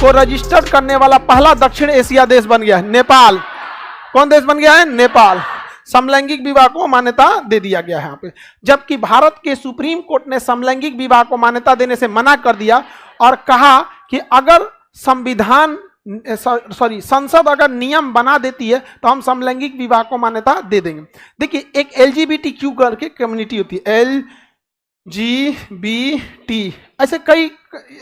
को रजिस्टर्ड करने वाला पहला दक्षिण एशिया देश बन गया है नेपाल। कौन देश बन गया है? नेपाल। समलैंगिक विवाह को मान्यता दे दिया गया है यहाँ पे। जबकि भारत के सुप्रीम कोर्ट ने समलैंगिक विवाह को मान्यता देने से मना कर दिया और कहा कि अगर संसद अगर नियम बना देती है तो हम समलैंगिक विवाह को मान्यता दे देंगे। देखिए, एक LGBTQ करके कम्युनिटी होती है, LGBT, ऐसे कई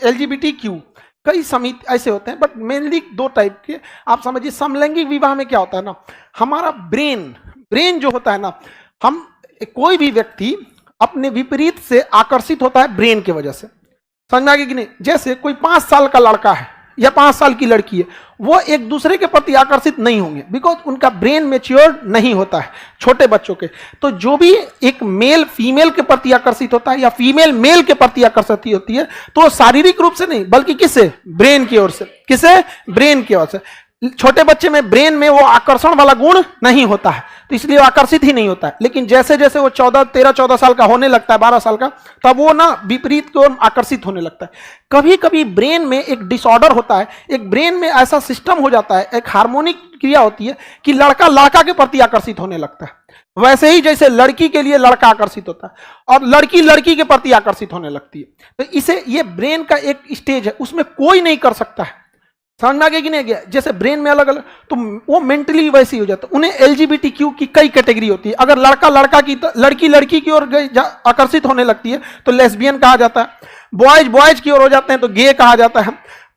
LGBTQ कई समिति ऐसे होते हैं, बट मेनली दो टाइप के आप समझिए। समलैंगिक विवाह में क्या होता है ना, हमारा ब्रेन जो होता है ना, हम कोई भी व्यक्ति अपने विपरीत से आकर्षित होता है ब्रेन की वजह से। समझ में आ गया कि नहीं? जैसे कोई 5 साल का लड़का है या 5 साल की लड़की है, वो एक दूसरे के प्रति आकर्षित नहीं होंगे, बिकॉज उनका ब्रेन मैच्योर नहीं होता है छोटे बच्चों के। तो जो भी एक मेल फीमेल के प्रति आकर्षित होता है या फीमेल मेल के प्रति आकर्षित होती है, तो शारीरिक रूप से नहीं, बल्कि किससे? ब्रेन की ओर से। किसे? ब्रेन की ओर से। छोटे बच्चे में ब्रेन में वो आकर्षण वाला गुण नहीं होता है, तो इसलिए वो आकर्षित ही नहीं होता है। लेकिन जैसे जैसे वो 13-14 साल का होने लगता है, 12 साल का, तब वो ना विपरीत की ओर आकर्षित होने लगता है। कभी कभी ब्रेन में एक डिसऑर्डर होता है, एक ब्रेन में ऐसा सिस्टम हो जाता है, एक हार्मोनिक क्रिया होती है कि लड़का लड़का के प्रति आकर्षित होने लगता है। वैसे ही जैसे लड़की के लिए लड़का आकर्षित होता है और लड़की लड़की के प्रति आकर्षित होने लगती है। तो इसे ये ब्रेन का एक स्टेज है, उसमें कोई नहीं कर सकता है। समझ में आ गया कि नहीं गया? जैसे ब्रेन में अलग अलग, तो वो मेंटली वैसे ही हो जाता है। उन्हें LGBTQ की कई कैटेगरी होती है। अगर लड़का लड़का की, लड़की लड़की की ओर आकर्षित होने लगती है तो लेस्बियन कहा जाता है। बॉयज बॉयज की ओर हो जाते हैं तो गे कहा जाता है।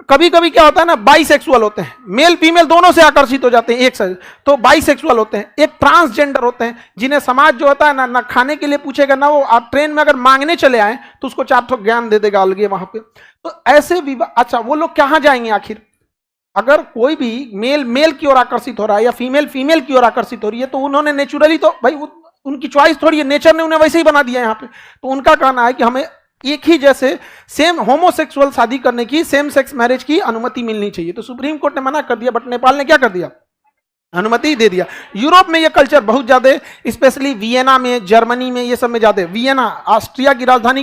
कभी कभी क्या होता है ना, बाइसेक्सुअल होते हैं, मेल फीमेल दोनों से आकर्षित हो जाते हैं एक साथ, तो बाइसेक्सुअल होते हैं। एक ट्रांसजेंडर होते हैं, जिन्हें समाज जो होता है ना खाने के लिए पूछेगा ना, वो आप ट्रेन में अगर मांगने चले आए तो उसको 4 ठो ज्ञान दे देगा अलगे वहां पे। तो ऐसे विवाह, अच्छा वो लोग कहाँ जाएंगे आखिर? अगर कोई भी मेल की ओर आकर्षित हो रहा है या फीमेल की ओर आकर्षित हो रही है, तो उन्होंने नेचुरली, तो भाई उनकी चॉइस थोड़ी है, नेचर ने उन्हें वैसे ही बना दिया यहाँ पे। तो उनका कहना है कि हमें एक ही जैसे सेम होमोसेक्सुअल शादी करने की, सेम सेक्स मैरिज की अनुमति मिलनी चाहिए। तो सुप्रीम कोर्ट ने मना कर दिया, बट नेपाल ने क्या कर दिया? अनुमति दे दिया। यूरोप में ये कल्चर बहुत ज्यादा, स्पेशली वियना में, जर्मनी में, ये सब में ज्यादा। वियना ऑस्ट्रिया की राजधानी